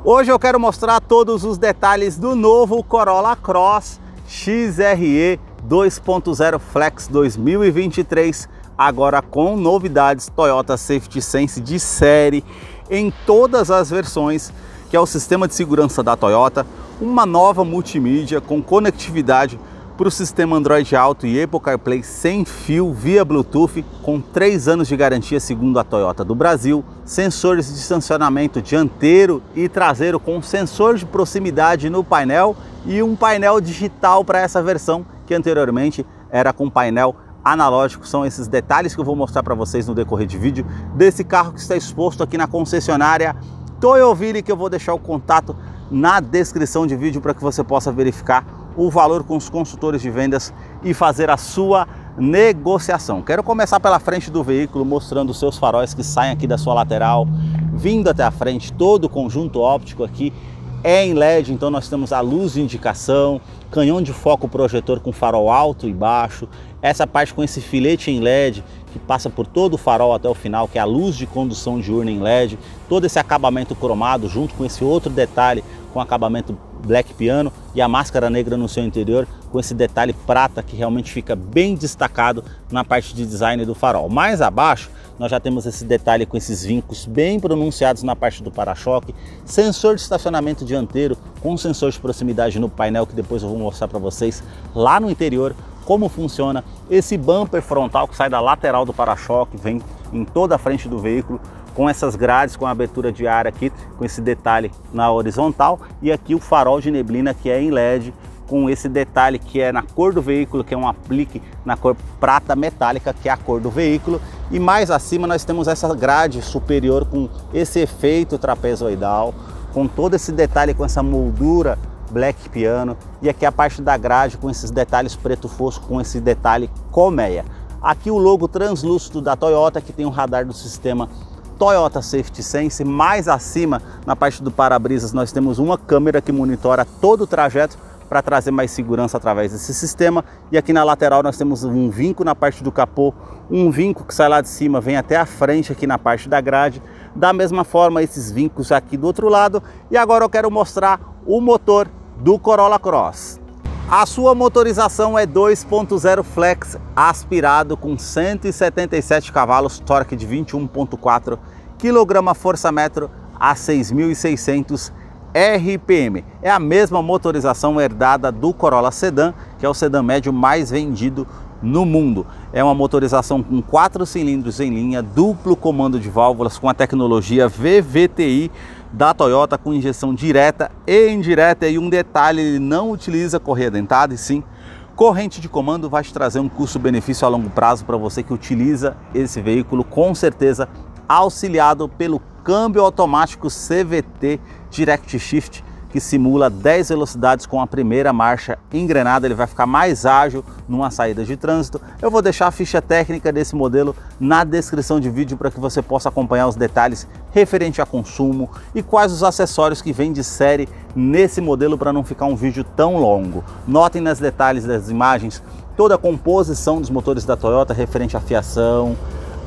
Hoje eu quero mostrar todos os detalhes do novo Corolla Cross XRE 2.0 Flex 2023, agora com novidades Toyota Safety Sense de série em todas as versões, que é o sistema de segurança da Toyota, uma nova multimídia com conectividade para o sistema Android Auto e Apple CarPlay sem fio via Bluetooth, com 3 anos de garantia segundo a Toyota do Brasil, sensores de estacionamento dianteiro e traseiro com sensor de proximidade no painel e um painel digital para essa versão, que anteriormente era com painel analógico. São esses detalhes que eu vou mostrar para vocês no decorrer de vídeo desse carro que está exposto aqui na concessionária Toyoville, que eu vou deixar o contato na descrição de vídeo para que você possa verificar o valor com os consultores de vendas e fazer a sua negociação. Quero começar pela frente do veículo, mostrando os seus faróis que saem aqui da sua lateral, vindo até a frente. Todo o conjunto óptico aqui é em LED, então nós temos a luz de indicação, canhão de foco projetor com farol alto e baixo, essa parte com esse filete em LED que passa por todo o farol até o final, que é a luz de condução diurna em LED, todo esse acabamento cromado junto com esse outro detalhe com acabamento black piano e a máscara negra no seu interior, com esse detalhe prata que realmente fica bem destacado na parte de design do farol. Mais abaixo nós já temos esse detalhe com esses vincos bem pronunciados na parte do para-choque, sensor de estacionamento dianteiro com sensor de proximidade no painel, que depois eu vou mostrar para vocês lá no interior como funciona. Esse bumper frontal que sai da lateral do para-choque, vem em toda a frente do veículo, com essas grades, com a abertura de ar aqui, com esse detalhe na horizontal, e aqui o farol de neblina que é em LED, com esse detalhe que é na cor do veículo, que é um aplique na cor prata metálica, que é a cor do veículo. E mais acima nós temos essa grade superior com esse efeito trapezoidal, com todo esse detalhe, com essa moldura black piano, e aqui a parte da grade com esses detalhes preto fosco, com esse detalhe colmeia. Aqui o logo translúcido da Toyota, que tem um radar do sistema Toyota Safety Sense. Mais acima, na parte do para-brisas, nós temos uma câmera que monitora todo o trajeto para trazer mais segurança através desse sistema. E aqui na lateral nós temos um vinco na parte do capô, um vinco que sai lá de cima, vem até a frente aqui na parte da grade. Da mesma forma, esses vincos aqui do outro lado. E agora eu quero mostrar o motor do Corolla Cross. A sua motorização é 2.0 Flex aspirado com 177 cavalos, torque de 21.4 kgfm a 6.600 RPM. É a mesma motorização herdada do Corolla Sedan, que é o sedã médio mais vendido no mundo. É uma motorização com 4 cilindros em linha, duplo comando de válvulas com a tecnologia VVTi da Toyota, com injeção direta e indireta. E um detalhe, ele não utiliza correia dentada, e sim corrente de comando. Vai te trazer um custo-benefício a longo prazo para você que utiliza esse veículo, com certeza auxiliado pelo câmbio automático CVT Direct Shift, que simula 10 velocidades com a primeira marcha engrenada. Ele vai ficar mais ágil numa saída de trânsito. Eu vou deixar a ficha técnica desse modelo na descrição de vídeo para que você possa acompanhar os detalhes referente a consumo e quais os acessórios que vêm de série nesse modelo, para não ficar um vídeo tão longo. Notem nos detalhes das imagens toda a composição dos motores da Toyota referente à fiação,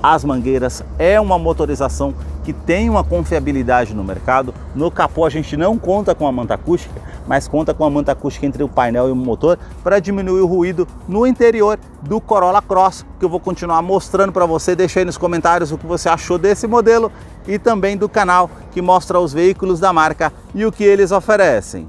as mangueiras. É uma motorização que tem uma confiabilidade no mercado. No capô a gente não conta com a manta acústica, mas conta com a manta acústica entre o painel e o motor para diminuir o ruído no interior do Corolla Cross, que eu vou continuar mostrando para você. Deixa aí nos comentários o que você achou desse modelo e também do canal que mostra os veículos da marca e o que eles oferecem.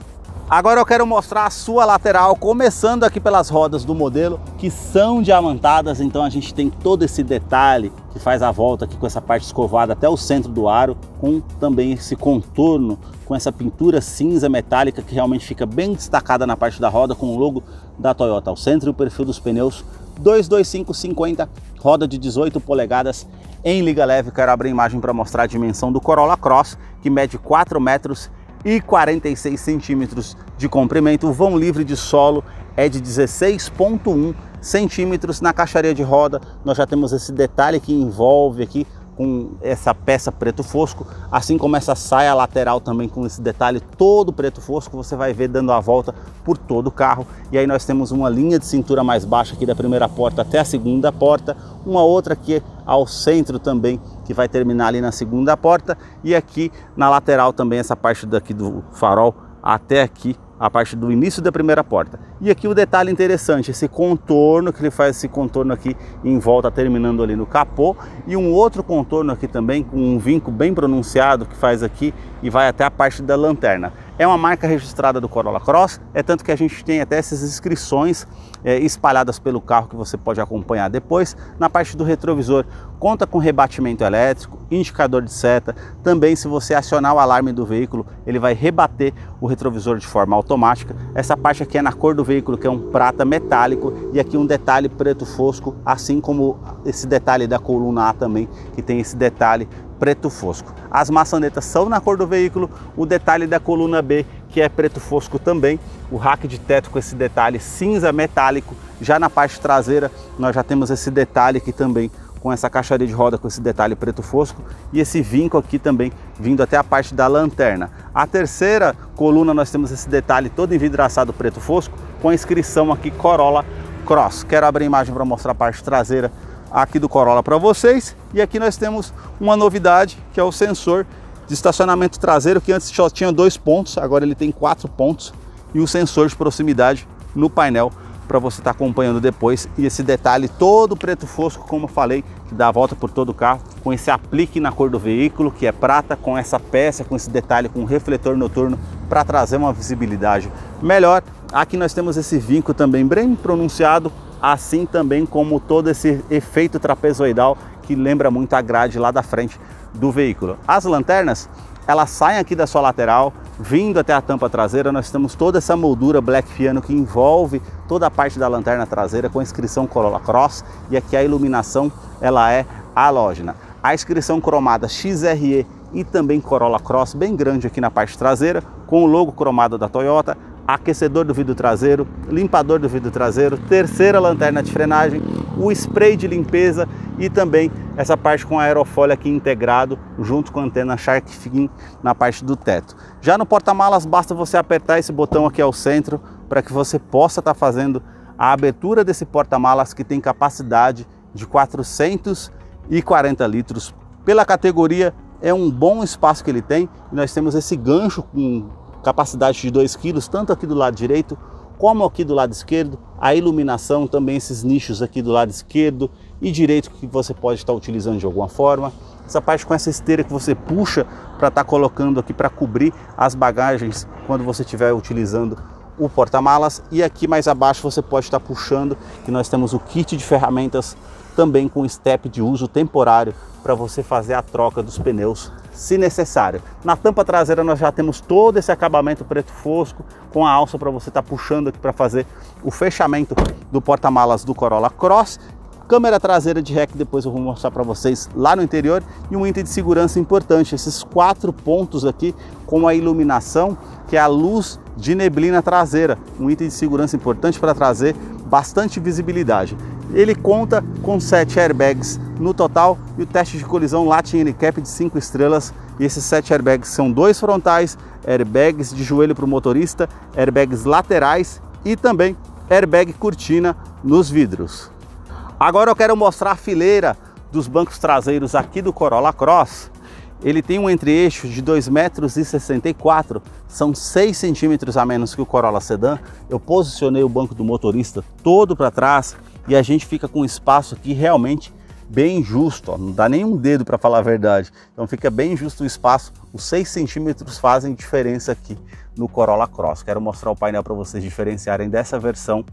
Agora eu quero mostrar a sua lateral, começando aqui pelas rodas do modelo, que são diamantadas. Então a gente tem todo esse detalhe que faz a volta aqui com essa parte escovada até o centro do aro, com também esse contorno, com essa pintura cinza metálica que realmente fica bem destacada na parte da roda, com o logo da Toyota ao centro e o perfil dos pneus 225/50, roda de 18 polegadas em liga leve. Quero abrir a imagem para mostrar a dimensão do Corolla Cross, que mede 4 metros e 46 centímetros de comprimento. O vão livre de solo é de 16,1 centímetros. Na caixaria de roda nós já temos esse detalhe que envolve aqui com essa peça preto fosco, assim como essa saia lateral também com esse detalhe todo preto fosco, você vai ver dando a volta por todo o carro. E aí nós temos uma linha de cintura mais baixa aqui da primeira porta até a segunda porta, uma outra aqui ao centro também, que vai terminar ali na segunda porta, e aqui na lateral também essa parte daqui do farol até aqui, a parte do início da primeira porta. E aqui o detalhe interessante, esse contorno, que ele faz esse contorno aqui em volta, terminando ali no capô, e um outro contorno aqui também, com um vinco bem pronunciado, que faz aqui e vai até a parte da lanterna. É uma marca registrada do Corolla Cross, é tanto que a gente tem até essas inscrições espalhadas pelo carro que você pode acompanhar depois. Na parte do retrovisor, conta com rebatimento elétrico, indicador de seta, também se você acionar o alarme do veículo, ele vai rebater o retrovisor de forma automática. Essa parte aqui é na cor do veículo, que é um prata metálico, e aqui um detalhe preto fosco, assim como esse detalhe da coluna A também, que tem esse detalhe preto fosco. As maçanetas são na cor do veículo, o detalhe da coluna B, que é preto fosco também, o rack de teto com esse detalhe cinza metálico. Já na parte traseira nós já temos esse detalhe aqui também, com essa caixaria de roda com esse detalhe preto fosco, e esse vinco aqui também vindo até a parte da lanterna. A terceira coluna nós temos esse detalhe todo envidraçado preto fosco, com a inscrição aqui Corolla Cross. Quero abrir a imagem para mostrar a parte traseira aqui do Corolla para vocês. E aqui nós temos uma novidade, que é o sensor de estacionamento traseiro, que antes só tinha 2 pontos, agora ele tem 4 pontos, e o sensor de proximidade no painel para você estar acompanhando depois. E esse detalhe todo preto fosco, como eu falei, que dá a volta por todo o carro, com esse aplique na cor do veículo, que é prata, com essa peça, com esse detalhe com refletor noturno para trazer uma visibilidade melhor. Aqui nós temos esse vinco também bem pronunciado, assim também como todo esse efeito trapezoidal que lembra muito a grade lá da frente do veículo. As lanternas, elas saem aqui da sua lateral, vindo até a tampa traseira. Nós temos toda essa moldura Black Piano que envolve toda a parte da lanterna traseira com a inscrição Corolla Cross, e aqui a iluminação ela é halógena. A inscrição cromada XRE e também Corolla Cross bem grande aqui na parte traseira, com o logo cromado da Toyota, aquecedor do vidro traseiro, limpador do vidro traseiro, terceira lanterna de frenagem, o spray de limpeza e também essa parte com aerofólio aqui integrado junto com a antena Shark Fin na parte do teto. Já no porta-malas basta você apertar esse botão aqui ao centro para que você possa estar fazendo a abertura desse porta-malas, que tem capacidade de 440 litros. Pela categoria é um bom espaço que ele tem, e nós temos esse gancho com capacidade de 2 kg, tanto aqui do lado direito como aqui do lado esquerdo. A iluminação também, esses nichos aqui do lado esquerdo e direito que você pode estar utilizando de alguma forma. Essa parte com essa esteira que você puxa para estar colocando aqui para cobrir as bagagens quando você estiver utilizando o porta-malas. E aqui mais abaixo você pode estar puxando, que nós temos o kit de ferramentas também com step de uso temporário para você fazer a troca dos pneus se necessário. Na tampa traseira nós já temos todo esse acabamento preto fosco com a alça para você estar puxando aqui para fazer o fechamento do porta-malas do Corolla Cross. Câmera traseira de ré, que depois eu vou mostrar para vocês lá no interior, e um item de segurança importante, esses 4 pontos aqui com a iluminação, que é a luz de neblina traseira, um item de segurança importante para trazer bastante visibilidade. Ele conta com 7 airbags no total, e o teste de colisão Latin NCAP de 5 estrelas. E esses 7 airbags são 2 frontais, airbags de joelho para o motorista, airbags laterais e também airbag cortina nos vidros. Agora eu quero mostrar a fileira dos bancos traseiros aqui do Corolla Cross. Ele tem um entre-eixo de 2,64 m, são 6 centímetros a menos que o Corolla Sedan. Eu posicionei o banco do motorista todo para trás e a gente fica com um espaço aqui realmente bem justo, ó, não dá nem um dedo para falar a verdade. Então fica bem justo o espaço, os 6 centímetros fazem diferença aqui no Corolla Cross. Quero mostrar o painel para vocês diferenciarem dessa versão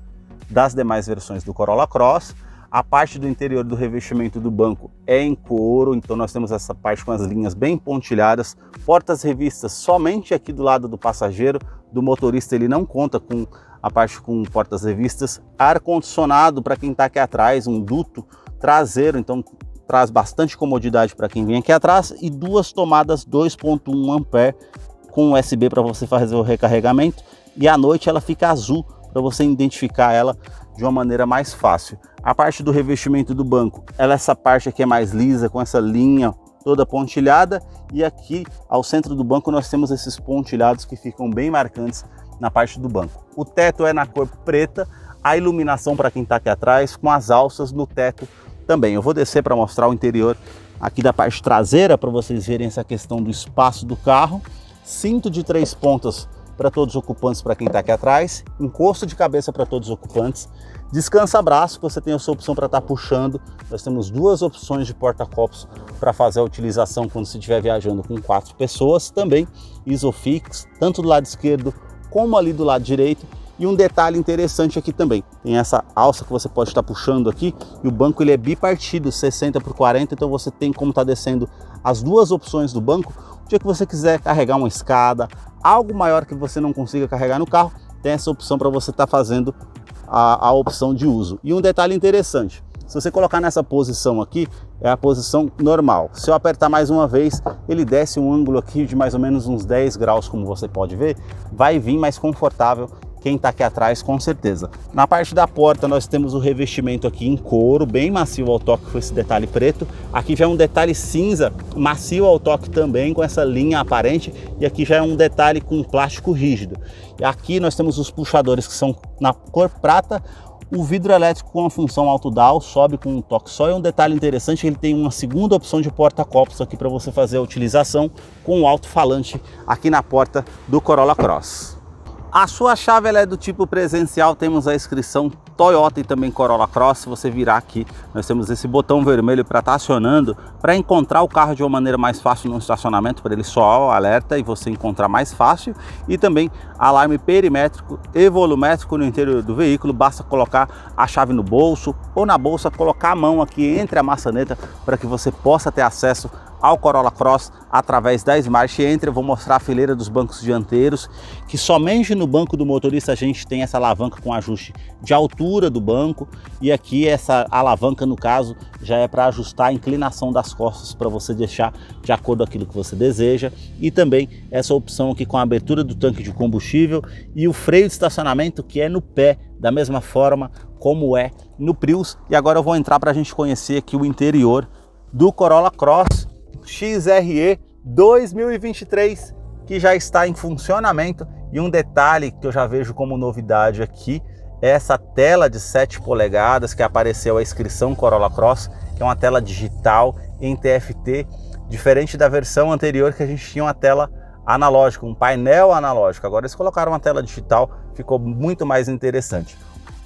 das demais versões do Corolla Cross. A parte do interior do revestimento do banco é em couro, então nós temos essa parte com as linhas bem pontilhadas. Portas revistas somente aqui do lado do passageiro, do motorista ele não conta com a parte com portas revistas. Ar-condicionado para quem está aqui atrás, um duto traseiro, então traz bastante comodidade para quem vem aqui atrás. E 2 tomadas 2.1 ampere com USB para você fazer o recarregamento. E à noite ela fica azul para você identificar ela de uma maneira mais fácil. A parte do revestimento do banco, essa parte aqui é mais lisa, com essa linha toda pontilhada, e aqui ao centro do banco nós temos esses pontilhados que ficam bem marcantes na parte do banco. O teto é na cor preta, a iluminação para quem está aqui atrás, com as alças no teto também. Eu vou descer para mostrar o interior aqui da parte traseira, para vocês verem essa questão do espaço do carro. Cinto de 3 pontas para todos os ocupantes, para quem está aqui atrás, encosto de cabeça para todos os ocupantes, descansa-braço, que você tem a sua opção para estar puxando. Nós temos 2 opções de porta-copos para fazer a utilização quando você estiver viajando com 4 pessoas, também Isofix, tanto do lado esquerdo como ali do lado direito. E um detalhe interessante aqui também, tem essa alça que você pode estar puxando aqui, e o banco ele é bipartido, 60 por 40, então você tem como estar descendo as 2 opções do banco. O dia que você quiser carregar uma escada, algo maior que você não consiga carregar no carro, tem essa opção para você estar fazendo a opção de uso. E um detalhe interessante, se você colocar nessa posição aqui, é a posição normal. Se eu apertar mais uma vez, ele desce um ângulo aqui de mais ou menos uns 10 graus, como você pode ver, vai vir mais confortável quem está aqui atrás, com certeza. Na parte da porta nós temos o revestimento aqui em couro, bem macio ao toque, com esse detalhe preto. Aqui já é um detalhe cinza, macio ao toque também, com essa linha aparente. E aqui já é um detalhe com plástico rígido. E aqui nós temos os puxadores que são na cor prata. O vidro elétrico com a função auto-down, sobe com um toque só. E um detalhe interessante, ele tem uma segunda opção de porta-copos aqui para você fazer a utilização com o alto-falante aqui na porta do Corolla Cross. A sua chave ela é do tipo presencial, temos a inscrição Toyota e também Corolla Cross. Se você virar aqui, nós temos esse botão vermelho para estar acionando, para encontrar o carro de uma maneira mais fácil no estacionamento, para ele soar o alerta e você encontrar mais fácil. E também alarme perimétrico e volumétrico no interior do veículo, basta colocar a chave no bolso ou na bolsa, colocar a mão aqui entre a maçaneta para que você possa ter acesso ao Corolla Cross através da Smart Entry. Eu vou mostrar a fileira dos bancos dianteiros, que somente no banco do motorista a gente tem essa alavanca com ajuste de altura do banco, e aqui essa alavanca, no caso, já é para ajustar a inclinação das costas, para você deixar de acordo com aquilo que você deseja. E também essa opção aqui com a abertura do tanque de combustível e o freio de estacionamento, que é no pé, da mesma forma como é no Prius. E agora eu vou entrar para a gente conhecer aqui o interior do Corolla Cross XRE 2023, que já está em funcionamento. E um detalhe que eu já vejo como novidade aqui é essa tela de 7 polegadas que apareceu a inscrição Corolla Cross, que é uma tela digital em TFT, diferente da versão anterior que a gente tinha uma tela analógica, um painel analógico. Agora eles colocaram uma tela digital, ficou muito mais interessante.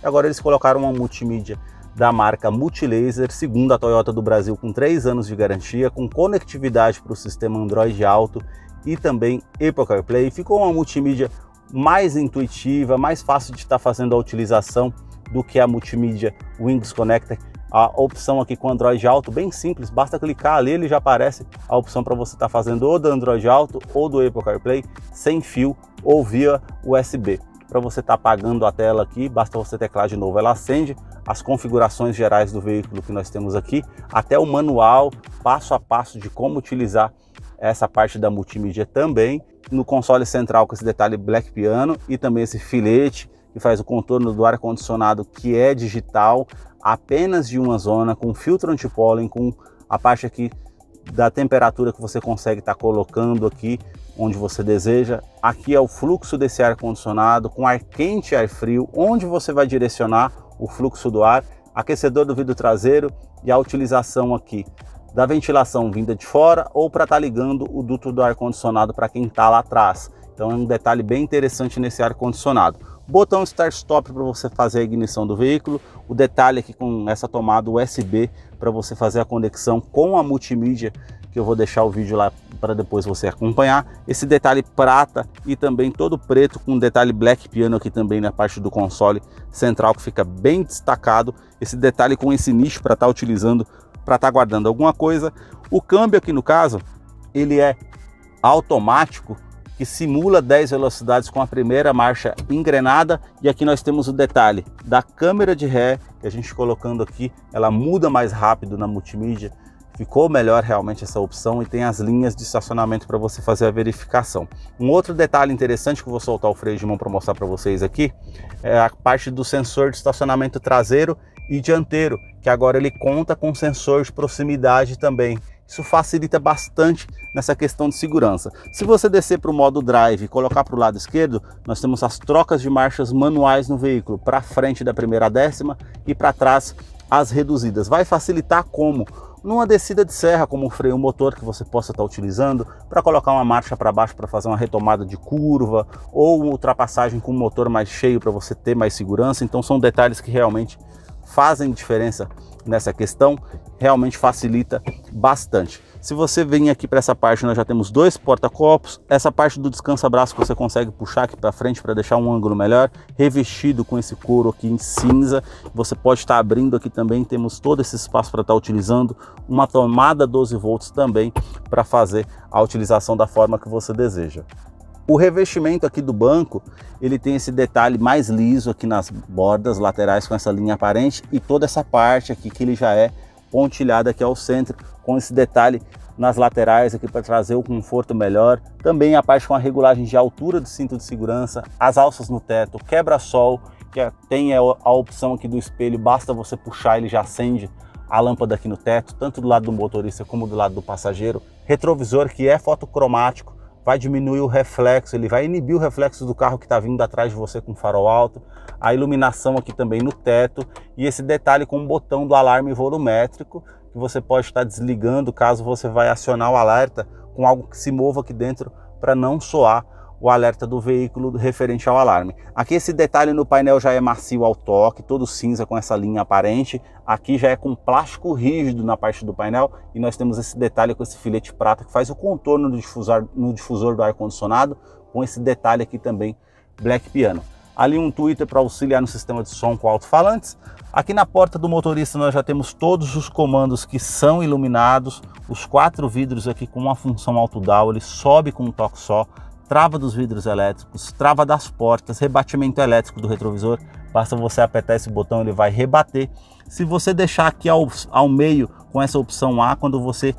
Agora eles colocaram uma multimídia da marca Multilaser, segundo a Toyota do Brasil, com 3 anos de garantia, com conectividade para o sistema Android Auto e também Apple CarPlay. Ficou uma multimídia mais intuitiva, mais fácil de estar fazendo a utilização do que a multimídia Wings Connector. A opção aqui com Android Auto, bem simples, basta clicar ali, ele já aparece a opção para você estar fazendo ou do Android Auto ou do Apple CarPlay, sem fio ou via USB. Para você estar apagando a tela aqui, basta você teclar de novo, ela acende. As configurações gerais do veículo que nós temos aqui, até o manual passo a passo de como utilizar essa parte da multimídia também. No console central com esse detalhe Black Piano e também esse filete que faz o contorno do ar-condicionado, que é digital, apenas de uma zona, com filtro antipólen, com a parte aqui da temperatura que você consegue estar colocando aqui onde você deseja. Aqui é o fluxo desse ar-condicionado com ar quente e ar frio, onde você vai direcionar o fluxo do ar, aquecedor do vidro traseiro e a utilização aqui da ventilação vinda de fora ou para estar ligando o duto do ar-condicionado para quem está lá atrás. Então é um detalhe bem interessante nesse ar-condicionado. Botão Start-Stop para você fazer a ignição do veículo, o detalhe aqui com essa tomada USB para você fazer a conexão com a multimídia, que eu vou deixar o vídeo lá para depois você acompanhar. Esse detalhe prata e também todo preto com um detalhe Black Piano aqui também na parte do console central, que fica bem destacado. Esse detalhe com esse nicho para estar utilizando, para estar guardando alguma coisa. O câmbio aqui no caso, ele é automático, que simula 10 velocidades com a primeira marcha engrenada. E aqui nós temos o detalhe da câmera de ré, que a gente colocando aqui, ela muda mais rápido na multimídia, ficou melhor realmente essa opção e tem as linhas de estacionamento para você fazer a verificação. Um outro detalhe interessante que eu vou soltar o freio de mão para mostrar para vocês aqui é a parte do sensor de estacionamento traseiro e dianteiro, que agora ele conta com sensor de proximidade também. Isso facilita bastante nessa questão de segurança. Se você descer para o modo drive e colocar para o lado esquerdo, nós temos as trocas de marchas manuais no veículo, para frente da primeira à 10ª e para trás as reduzidas. Vai facilitar como? Numa descida de serra, como o freio motor que você possa estar utilizando para colocar uma marcha para baixo para fazer uma retomada de curva, ou uma ultrapassagem com o motor mais cheio para você ter mais segurança. Então são detalhes que realmente fazem diferença nessa questão, realmente facilita bastante. Se você vem aqui para essa parte, nós já temos 2 porta-copos, essa parte do descansa-braço que você consegue puxar aqui para frente para deixar um ângulo melhor, revestido com esse couro aqui em cinza. Você pode estar abrindo aqui também, temos todo esse espaço para estar utilizando, uma tomada 12 volts também para fazer a utilização da forma que você deseja. O revestimento aqui do banco, ele tem esse detalhe mais liso aqui nas bordas laterais com essa linha aparente, e toda essa parte aqui que ele já é pontilhado aqui ao centro, com esse detalhe nas laterais aqui para trazer o conforto melhor. Também a parte com a regulagem de altura do cinto de segurança, as alças no teto, quebra-sol, que tem a opção aqui do espelho, basta você puxar, ele já acende a lâmpada aqui no teto, tanto do lado do motorista como do lado do passageiro. Retrovisor que é fotocromático, vai diminuir o reflexo, ele vai inibir o reflexo do carro que está vindo atrás de você com farol alto. A iluminação aqui também no teto, e esse detalhe com o botão do alarme volumétrico, que você pode estar desligando caso você vai acionar o alerta com algo que se mova aqui dentro para não soar o alerta do veículo referente ao alarme. Aqui esse detalhe no painel já é macio ao toque, todo cinza com essa linha aparente. Aqui já é com plástico rígido na parte do painel, e nós temos esse detalhe com esse filete prata que faz o contorno no difusor do ar-condicionado, com esse detalhe aqui também Black Piano. Ali um tweeter para auxiliar no sistema de som com alto-falantes. Aqui na porta do motorista nós já temos todos os comandos que são iluminados, os 4 vidros aqui com uma função auto-down, ele sobe com um toque só, trava dos vidros elétricos, trava das portas, rebatimento elétrico do retrovisor, basta você apertar esse botão, ele vai rebater. Se você deixar aqui ao meio com essa opção A, quando você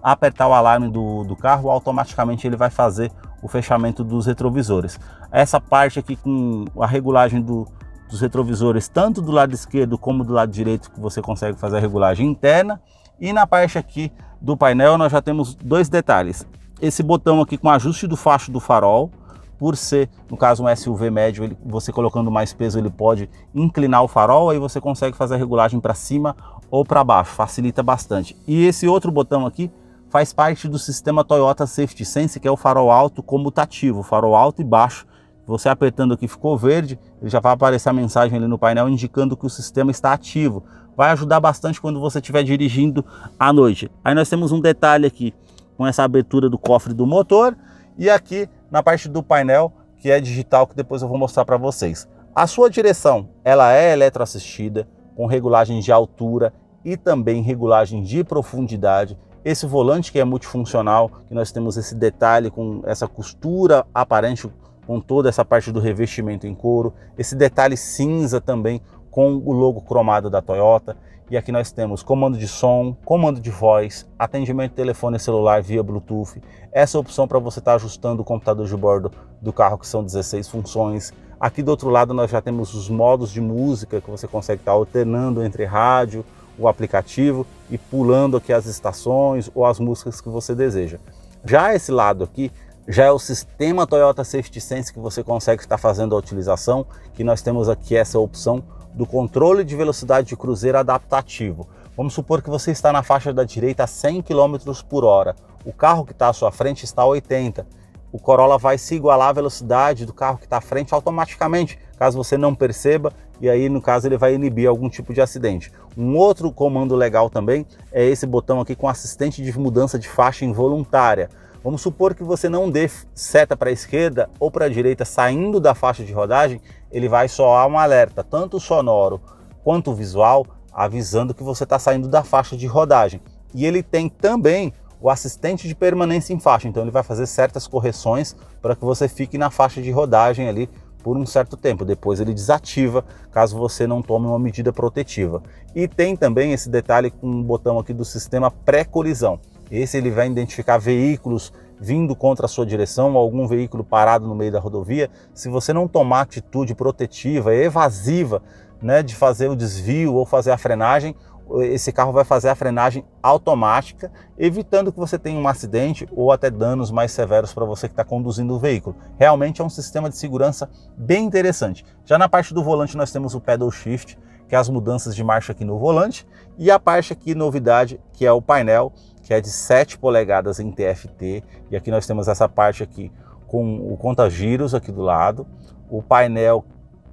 apertar o alarme do carro, automaticamente ele vai fazer o fechamento dos retrovisores. Essa parte aqui com a regulagem dos retrovisores, tanto do lado esquerdo como do lado direito, que você consegue fazer a regulagem interna. E na parte aqui do painel nós já temos 2 detalhes. Esse botão aqui com ajuste do facho do farol, por ser, no caso, um SUV médio, você colocando mais peso, ele pode inclinar o farol, aí você consegue fazer a regulagem para cima ou para baixo, facilita bastante. E esse outro botão aqui faz parte do sistema Toyota Safety Sense, que é o farol alto comutativo, farol alto e baixo. Você apertando aqui, ficou verde, ele já vai aparecer a mensagem ali no painel indicando que o sistema está ativo. Vai ajudar bastante quando você estiver dirigindo à noite. Aí nós temos um detalhe aqui, com essa abertura do cofre do motor, e aqui na parte do painel, que é digital, que depois eu vou mostrar para vocês. A sua direção, ela é eletroassistida, com regulagem de altura e também regulagem de profundidade. Esse volante que é multifuncional, que nós temos esse detalhe com essa costura aparente, com toda essa parte do revestimento em couro, esse detalhe cinza também com o logo cromado da Toyota. E aqui nós temos comando de som, comando de voz, atendimento de telefone celular via Bluetooth, essa opção para você estar ajustando o computador de bordo do carro, que são 16 funções. Aqui do outro lado nós já temos os modos de música, que você consegue estar alternando entre rádio, o aplicativo, e pulando aqui as estações ou as músicas que você deseja. Já esse lado aqui já é o sistema Toyota Safety Sense, que você consegue estar fazendo a utilização, que nós temos aqui essa opção do controle de velocidade de cruzeiro adaptativo. Vamos supor que você está na faixa da direita a 100 km por hora, o carro que está à sua frente está a 80. O Corolla vai se igualar à velocidade do carro que está à frente automaticamente, caso você não perceba, e aí no caso ele vai inibir algum tipo de acidente. Um outro comando legal também é esse botão aqui com assistente de mudança de faixa involuntária. Vamos supor que você não dê seta para a esquerda ou para a direita saindo da faixa de rodagem, ele vai soar um alerta, tanto sonoro quanto visual, avisando que você está saindo da faixa de rodagem. E ele tem também o assistente de permanência em faixa, então ele vai fazer certas correções para que você fique na faixa de rodagem ali por um certo tempo, depois ele desativa caso você não tome uma medida protetiva. E tem também esse detalhe com um botão aqui do sistema pré-colisão. Esse ele vai identificar veículos vindo contra a sua direção, ou algum veículo parado no meio da rodovia. Se você não tomar atitude protetiva, evasiva, né, de fazer o desvio ou fazer a frenagem, esse carro vai fazer a frenagem automática, evitando que você tenha um acidente ou até danos mais severos para você que está conduzindo o veículo. Realmente é um sistema de segurança bem interessante. Já na parte do volante nós temos o Pedal Shift, que é as mudanças de marcha aqui no volante, e a parte aqui, novidade, que é o painel, que é de 7 polegadas em TFT, e aqui nós temos essa parte aqui com o conta-giros aqui do lado, o painel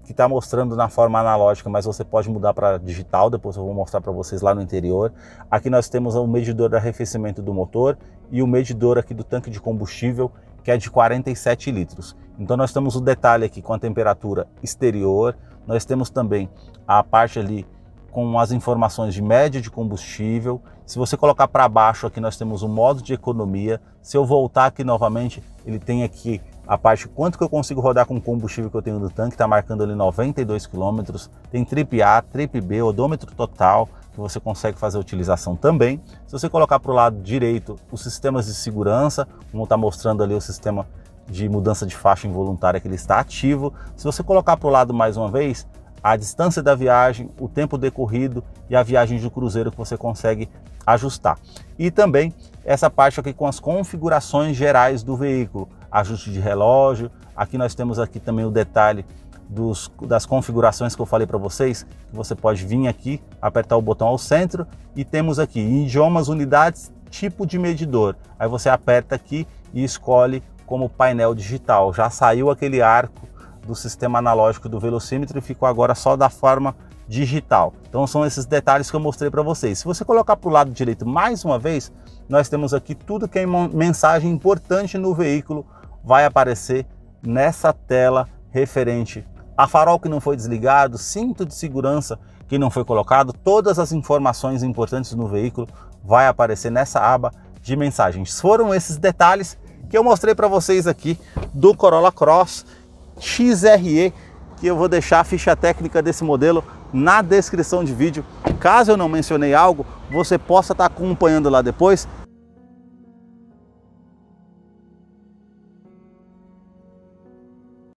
que está mostrando na forma analógica, mas você pode mudar para digital, depois eu vou mostrar para vocês lá no interior. Aqui nós temos o medidor de arrefecimento do motor e o medidor aqui do tanque de combustível, que é de 47 litros. Então nós temos o detalhe aqui com a temperatura exterior, nós temos também a parte ali com as informações de média de combustível. Se você colocar para baixo aqui nós temos o modo de economia. Se eu voltar aqui novamente, ele tem aqui a parte quanto que eu consigo rodar com o combustível que eu tenho no tanque, está marcando ali 92 km, tem trip A, trip B, odômetro total, que você consegue fazer a utilização também. Se você colocar para o lado direito os sistemas de segurança, como está mostrando ali o sistema de mudança de faixa involuntária, que ele está ativo. Se você colocar para o lado mais uma vez, a distância da viagem, o tempo decorrido e a viagem de cruzeiro que você consegue ajustar. E também essa parte aqui com as configurações gerais do veículo, ajuste de relógio. Aqui nós temos aqui também o detalhe das configurações que eu falei para vocês, que você pode vir aqui, apertar o botão ao centro e temos aqui idiomas, unidades, tipo de medidor. Aí você aperta aqui e escolhe como painel digital. Já saiu aquele arco do sistema analógico do velocímetro e ficou agora só da forma digital. Então são esses detalhes que eu mostrei para vocês. Se você colocar para o lado direito mais uma vez, nós temos aqui tudo que é mensagem importante no veículo vai aparecer nessa tela referente a farol que não foi desligado, cinto de segurança que não foi colocado, todas as informações importantes no veículo vai aparecer nessa aba de mensagens. Foram esses detalhes que eu mostrei para vocês aqui do Corolla Cross XRE, que eu vou deixar a ficha técnica desse modelo na descrição de vídeo. Caso eu não mencionei algo, você possa estar acompanhando lá depois